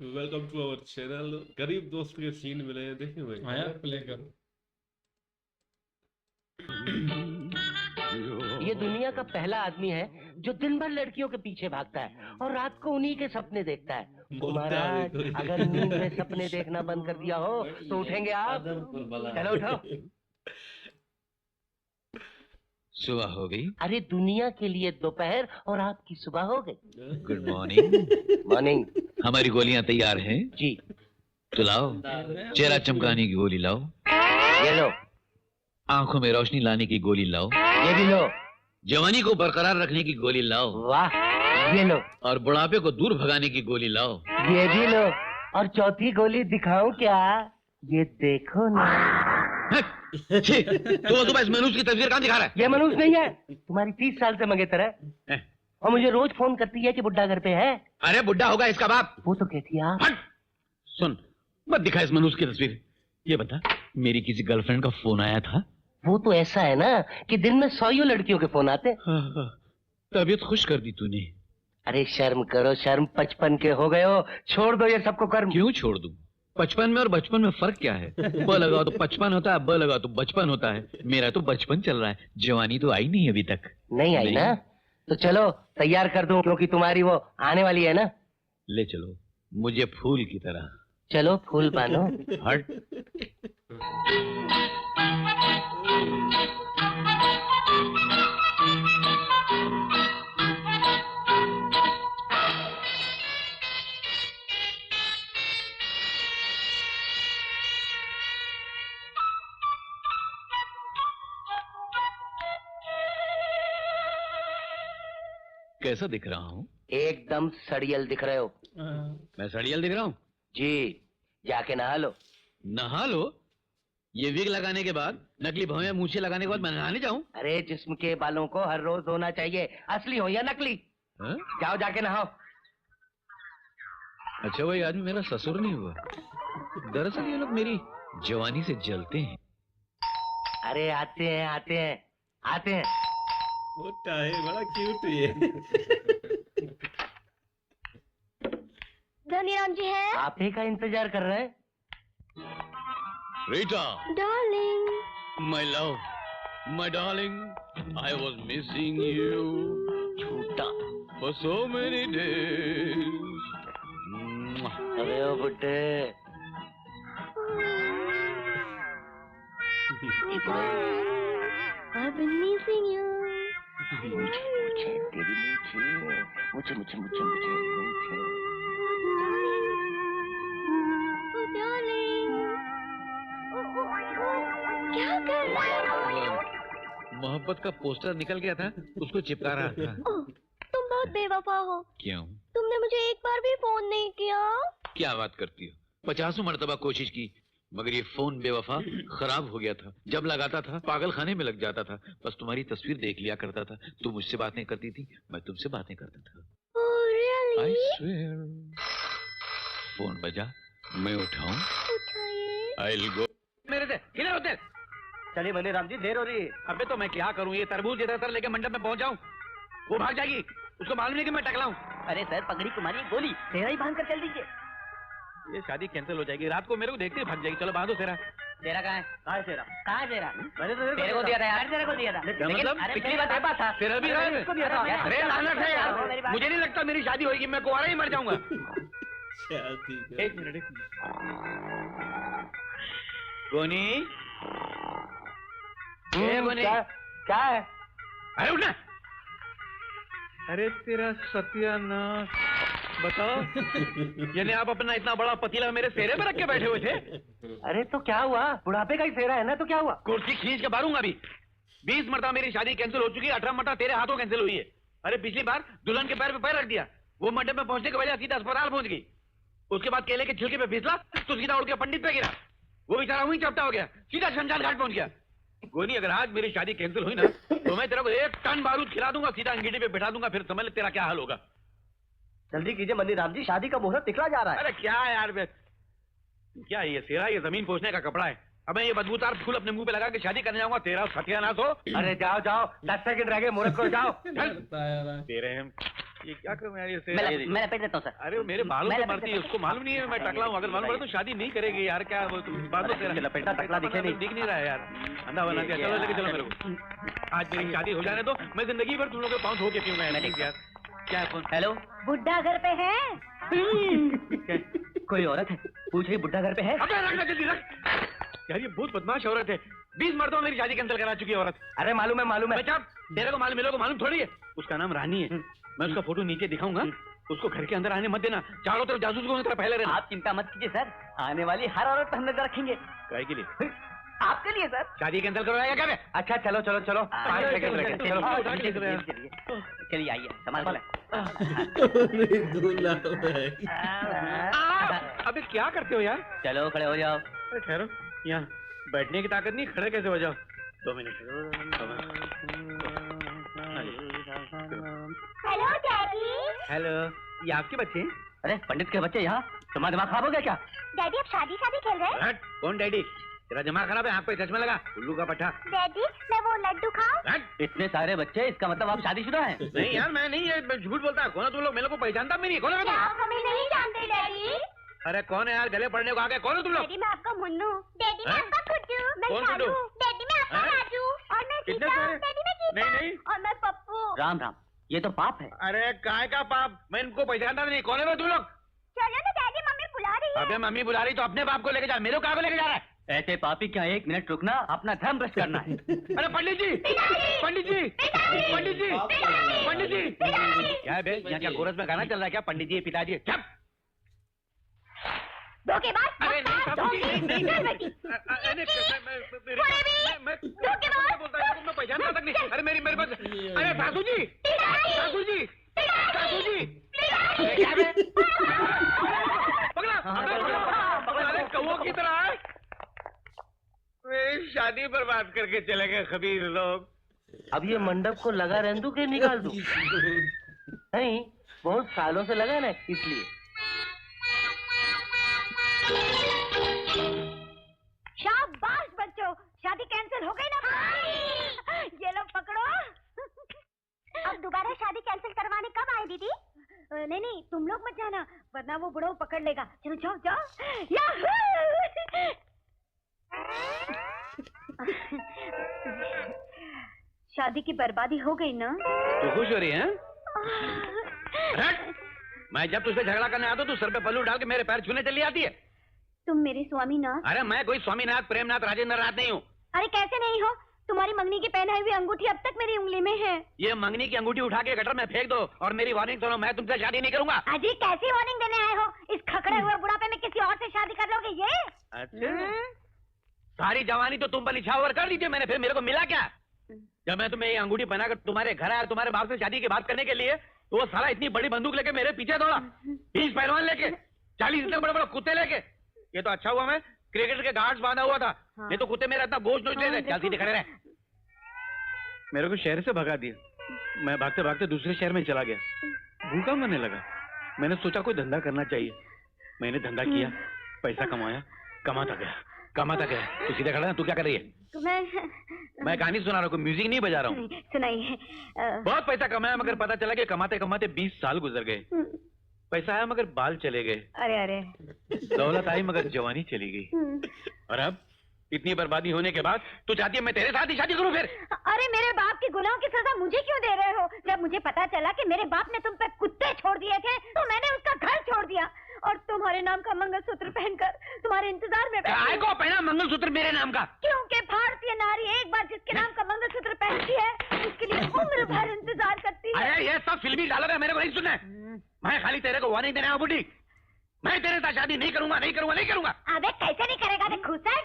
Welcome to our channel. गरीब दोस्त के सीन मिले हैं, देखिए भाई। हाँ यार, प्ले करो। ये दुनिया का पहला आदमी है जो दिन भर लड़कियों के पीछे भागता है और रात को उन्हीं के सपने देखता है। तो महाराज, अगर नींद में सपने देखना बंद कर दिया हो तो उठेंगे आप? चलो उठो। सुबह हो गई। अरे दुनिया के लिए दोपहर और आपकी सुबह हो गई। Good morning. मॉर्निंग। हमारी गोलियां तैयार हैं। जी तो लाओ, चेहरा चमकाने की गोली लाओ, ये लो, आंखों में रोशनी लाने की गोली लाओ, ये भी लो, जवानी को बरकरार रखने की गोली लाओ, वाह ये लो, और बुढ़ापे को दूर भगाने की गोली लाओ। ये भी लो, और चौथी गोली दिखाऊं क्या? ये देखो ना। तो सुबह इस मनुष्य की तस्वीर कहाँ दिखा रहा है? ये मनुष्य नहीं है, तुम्हारी 30 साल से मंगेतर है और मुझे रोज फोन करती है कि बुड्ढा घर पे है। अरे बुढ़ा होगा इसका बाप। वो तो कहती है आप। हट! सुन, मत दिखा इस मनुष्य की तस्वीर। ये बता, मेरी किसी गर्लफ्रेंड का फोन आया था? वो तो ऐसा है ना कि दिन में 100 लड़कियों के फोन आते। तबीयत खुश कर दी तूने। अरे शर्म करो, शर्म, 55 के हो गए हो, छोड़ दो ये सबको कर्म। क्यों छोड़ दूं? 55 में और बचपन में फर्क क्या है? ब लगा तो 55 होता है, ब लगा तो बचपन होता है। मेरा तो बचपन चल रहा है, जवानी तो आई नहीं अभी तक। नहीं आई ना? तो चलो तैयार कर दूं, क्योंकि तुम्हारी वो आने वाली है ना। ले चलो मुझे फूल की तरह। चलो फूल बांधो। हट। कैसा दिख रहा हूँ? एकदम सड़ियल दिख रहे हो। मैं सड़ियल दिख रहा हूँ? जी, जाके नहा लो। नहा लो? ये विग लगाने के बाद, नकली भौं मूछे लगाने के बाद मैं नहाने जाऊं? अरे जिस्म के बालों को हर रोज धोना चाहिए, असली हो या नकली। हाँ? जाओ जाके नहाओ। अच्छा, वही आदमी मेरा ससुर नहीं हुआ। दरअसल ये लोग मेरी जवानी से जलते हैं। अरे आते हैं आते हैं आते हैं। मोटा है, बड़ा क्यूट है। धनीराम जी है? आप ही का इंतजार कर रहे हैं। Rita, darling, my love, my darling, I was missing you झूठा। for so many days. अरे ओ बुड्ढे, I've been missing you. मुझे मुझे तेरी मुझे मुझे मुझे मुझे मुझे Oh, darling. क्या कर रहे हो? मोहब्बत का पोस्टर निकल गया था, उसको चिपका रहा था। ओह, तुम बहुत बेवफा हो। क्यों? तुमने मुझे एक बार भी फोन नहीं किया। क्या बात करती हो? 50 मर्तबा कोशिश की, मगर ये फोन बेवफा खराब हो गया था। जब लगाता था पागल खाने में लग जाता था। बस तुम्हारी तस्वीर देख लिया करता था। तुम मुझसे बातें करती थी, मैं तुमसे बातें करता था। Oh, really? I swear. Phone बजा, मैं उठाऊं? उठाइए। I'll go. मेरे से किधर होते? चलिए बने राम जी, देर हो रही है। अबे तो मैं क्या करूं? ये तरबूज इधर लेके मंडप में पहुंच जाऊं, वो भाग जाएगी। उसको मालूम नहीं कि मैं टकला हूं। अरे सर, पगड़ी कुमारी गोली तेरा ही बांध कर चल दीजिए। ये शादी कैंसिल हो जाएगी। रात को मेरे को देखते ही भाग जाएगी। चलो बांधो तेरा। तेरा कहाँ है? कहाँ है तेरा? कहाँ है तेरा? मैंने तो तेरे को दिया था यार। तेरे को दिया था। क्या मतलब? पिछली बार तेरे पास था। तेरा भी रहा है? इसको दिया था। अरे लानत है यार, मुझे नहीं लगता मेरी शादी होगी। मैं कुंवारा ही मर जाऊंगा। शादी का। एक मिनट। गोनी, गोनी, क्या है? अरे उठना। अरे तेरा सत्यानाश। बताओ, यानी आप अपना इतना बड़ा पतीला मेरे सेहरे पे रख के बैठे हुए थे? अरे तो क्या हुआ? बुढ़ापे का ही सेहरा है ना, तो क्या हुआ? कुर्सी खींच के मारूंगा अभी। 20 मरतबा मेरी शादी कैंसिल हो चुकी है, 18 मरतबा तेरे हाथों कैंसिल हुई है। अरे पिछली बार दुल्हन के पैर पे पैर रख दिया, वो मंडप में पहुंचने के बजाय सीधा अस्पताल पहुंच गई। उसके बाद केले के छिलके पे फिसला तो सीधा उड़ के पंडित पे गिरा। वो बेचारा वहीं चपटा हो गया, सीधा शमशान घाट पहुंच गया। गोनी, अगर आज मेरी शादी कैंसिल हुई ना तो मैं तेरे को 1 टन बारूद खिला दूंगा, सीधा अंगीठी पे बिठा दूंगा। फिर समझ ले तेरा क्या हाल होगा। जल्दी कीजिए मंदिर राम जी, शादी का मुहूर्त निकला जा रहा है। अरे क्या यार, क्या ये सेरा, ये जमीन पोछने का कपड़ा है। अब मैं ये बदबूदार फूल अपने मुंह पे लगा के शादी करने जाऊंगा, तेरा सत्यानाश हो। अरे जाओ जाओ, 10 सेकंड रह गए, मुहूर्त को जाओ। बताया रहा है। तेरे हम ये क्या करूं यार ये मैं लपेट देता हूँ सर। अरे वो मेरे बालों पे मरती है, उसको मालूम नहीं है मैं टकला हूँ। अगर मालूम पड़ा तो शादी नहीं करेगी यार। क्या वो बालों से लपेटा टकला दिखे नहीं। दिख नहीं रहा है यार, अंधा बना दिया। चलो लेके चलो मेरे को, आज मेरी शादी हो जाने दो, मैं जिंदगी भर तुम लोग के पाँव धो के पीऊंगा यार। क्या फोन? हेलो, बुड्ढा घर पे है? कोई औरत है, पूछ रही बुड्ढा घर पे है? अबे रख जल्दी रख यार, ये बहुत बदमाश औरत है। 20 मर्दों मेरी शादी कैंसिल करा चुकी है औरत। अरे मालूम है। तेरे को मालूम, मेरे को मालूम थोड़ी है। उसका नाम रानी है। मैं उसका फोटो नीचे दिखाऊंगा, उसको घर के अंदर आने मत देना। चारों तरफ जासूस को तरह पहले रहना। आप चिंता मत कीजिए सर, आने वाली हर औरत पर हम नजर रखेंगे। काय के लिए? आपके लिए सर। शादी कैंसिल करवाएगा क्या? अच्छा चलो 5 सेकंड रह गए। चलो चलिए आइए, संभाल कर। अबे क्या करते हो यार? चलो खड़े हो जाओ। अरे ठहरो, यहाँ बैठने की ताकत नहीं, खड़े कैसे हो जाओ? 2 मिनट। Hello daddy. हेलो, ये आपके बच्चे हैं? अरे पंडित के बच्चे यहाँ, तुम्हारा दिमाग खराब हो गया क्या? डैडी अब शादी खेल रहे हैं? हट, कौन डैडी? तेरा दिमाग खराब है, आँख पे चश्मा लगा, उल्लू का पट्टा। डैडी मैं वो लड्डू खाऊं? हट। इतने सारे बच्चे, इसका मतलब आप शादीशुदा हैं? नहीं यार, मैं नहीं है, मैं झूठ बोलता। कौन है तुम लोग? मेरे को पहचानता भी नहीं। कौन है क्या तुम? आप हमें नहीं जानते डैडी? अरे कौन है यार, गले पड़ने को आ गए? कौन है तुम लोग? डैडी मैं आपका मुन्नू। डैडी मैं हैं? आपका गुड्डू। मैं कौन शालू। गुड्डू? डैडी मैं आपका हैं? राजू। और मैं कितने गीता। सारे? डैडी मैं गीता। नहीं। और मैं पप्पू। राम राम, ये तो पाप है। अरे काय का पाप? मैं इनको पहचानता नहीं। कौन है तुम लोग? चलो ना डैडी, मम्मी बुला रही है। अबे मम्मी बुला रही तो अपने बाप को लेके जा, मेरे को कहाँ को लेके जा रहा है? ऐसे पापी क्या 1 मिनट रुकना, अपना धर्म भ्रष्ट करना है। अरे पंडित जी, पंडित जी, पंडित जी, पंडित जी। क्या है बे, यहाँ क्या कोरस में गाना चल रहा है क्या? पंडित जी, पिताजी, चुप। धोखेबाज। अरे नहीं साहब जी, नहीं चल बेटी। मैं पहचानता तक नहीं। अरे मेरी बात। अरे सासू जी, सासू जी, सासू जी, क्या है? पकड़ा, अरे कौओं की तरह। मेरी शादी बर्बाद करके चले गए खबीर लोग। अब ये मंडप को लगा रहने के निकाल दूं? नहीं, बहुत सालों से लगा ना, इसलिए। शाबाश बच्चों, शादी कैंसिल हो गई ना? ये लो पकड़ो। अब दोबारा शादी कैंसिल करवाने कब आए दीदी? नहीं तुम लोग मत जाना, वरना वो बुढ़ो पकड़ लेगा। चलो जाओ जाओ। याहू! शादी की बर्बादी हो गई ना? तू खुश हो रही है? मैं जब तुझसे झगड़ा करने आता हूँ, तू सर पे पल्लू डाल के मेरे पैर छूने चली आती है। तुम मेरे स्वामीनाथ। अरे मैं कोई स्वामीनाथ, प्रेमनाथ, राजेंद्र नाथ नहीं हूँ। अरे कैसे नहीं हो? तुम्हारी मंगनी की पहनाई हुई अंगूठी अब तक मेरी उंगली में है। ये मंगनी की अंगूठी उठा के गटर में फेंक दो और मेरी वार्निंग सुनो, मैं तुमसे शादी नहीं करूंगा। अजी कैसी वार्निंग देने आए हो? इस खकड़े हुए बुढ़ापे में किसी और से शादी कर लोगे ये? अच्छा, सारी जवानी तो तुम पर निछावर कर दीजिए मैंने, फिर मेरे को मिला क्या? जब मैं तुम्हें ये अंगूठी पहनाकर तुम्हारे घर आया, तुम्हारे बाप से शादी की बात करने के लिए, तो वो साला इतनी बड़ी बंदूक लेके मेरे पीछे दौड़ा, 20 पहलवान लेके, 40 इतने बड़े बड़े कुत्ते लेके। ये तो अच्छा हुआ मैं क्रिकेट के गार्ड्स बांधा हुआ था, नहीं तो कुत्ते मेरा इतना गोश्त नोच लेते। चल सीधे खड़े रहे। मेरे को शहर से भगा दिया, मैं भागते भागते दूसरे शहर में चला गया, भूखा मरने लगा। मैंने सोचा कोई धंधा करना चाहिए, मैंने धंधा किया, पैसा कमाया, कमाता गया। तू सीधे खड़ा है, तू क्या कर रही है? मैं कहानी सुना रहा हूँ, म्यूजिक नहीं बजा रहा हूँ। सुनाइए। बहुत पैसा कमाया, मगर पता चला कि कमाते कमाते 20 साल गुजर गए। पैसा आया मगर बाल चले गए, अरे दौलत आई मगर जवानी चली गई। और अब इतनी बर्बादी होने के बाद तू चाहती है मैं तेरे साथ ही शादी करूं फिर? अरे मेरे बाप की गुनाहों की सजा मुझे क्यों दे रहे हो? जब मुझे पता चला कि मेरे बाप ने तुम पे कुत्ते छोड़ दिए थे, तो मैंने उसका घर छोड़ दिया और तुम्हारे नाम का मंगलसूत्र पहनकर तुम्हारे इंतजार में काय को पहना मंगलसूत्र मेरे नाम का? क्योंकि भारतीय नारी एक बार जिसके नाम का मंगलसूत्र पहनती है, उसके लिए उम्र भर इंतजार करती है। अरे ये सब फिल्मी डायलॉग है, मेरे को नहीं सुनना है। मैं खाली तेरे को वार्निंग देने आया बुढ़ी, मैं तेरे साथ शादी नहीं करूंगा। अबे कैसे नहीं करेगा रे खुसर?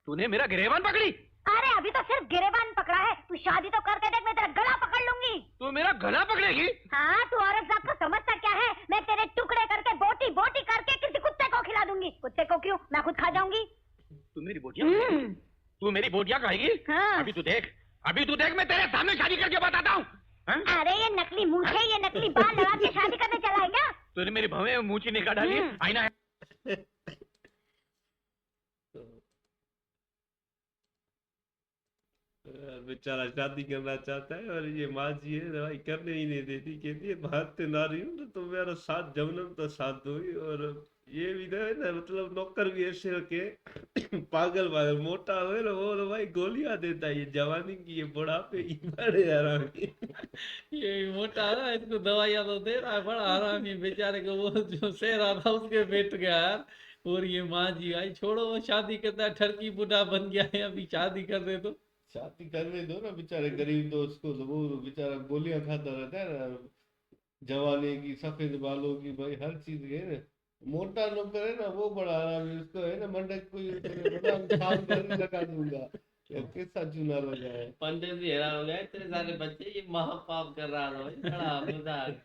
तूने मेरा गिरेबान पकड़ी? अरे अभी तो सिर्फ गिरेबान पकड़ा है, तू शादी तो करके देख, मैं तेरा गला पकड़ लूंगी। तू मेरा गला पकड़ेगी? हाँ, तू औरत जात को समझता क्या है? मैं तेरे टुकड़े करके बोटी बोटी करके किसी कुत्ते को खिला दूंगी। कुत्ते को क्यों, मैं खुद खा जाऊंगी। तू मेरी बोटियां खाएगी? हाँ। अभी तू देख मैं तेरे सामने शादी करके बताता हूँ। अरे ये नकली मूछे, ये नकली बाल लगा के शादी करने चला है क्या? तूने मेरी भवें में मूछी निकाल डाली, आईना है। बेचारा शादी करना चाहता है और ये माँ जी है भाई करने ही नहीं देती, कहती है भागते ना रही हूँ तो मेरा साथ जमनम तो साथ दोगी। और ये भी तो है ना, मतलब नौकर भी ऐसे होके पागल पागल मोटा हुए ना वो तो भाई गोलियां देता है, ये जवानी की ये बुढ़ापे की बड़े आराम की। ये मोटा है ना, इसको दवाइयाँ तो दे रहा है, बड़ा हरामी बेचारे को। वो जो सह रहा था उसके पेट गया यार। और ये माँ जी आई, छोड़ो वो शादी करता है, ठरकी बुढ़ा बन गया है, अभी शादी कर दे तो। शादी करने दो ना बेचारे गरीब दोस्त को, तो वो बेचारा गोलियां खाता रहता है ना, जवानी की, सफेद बालों की, भाई हर चीज के है ना। मोटा नौकर है ना वो बड़ा आराम है, उसको है ना मंडक कोई बड़ा काम करने लगा दूंगा, ये कैसा चूना लगा है। पंडित जी हैरान हो गए, इतने सारे बच्चे, ये महापाप कर रहा था भाई, बड़ा मजाक।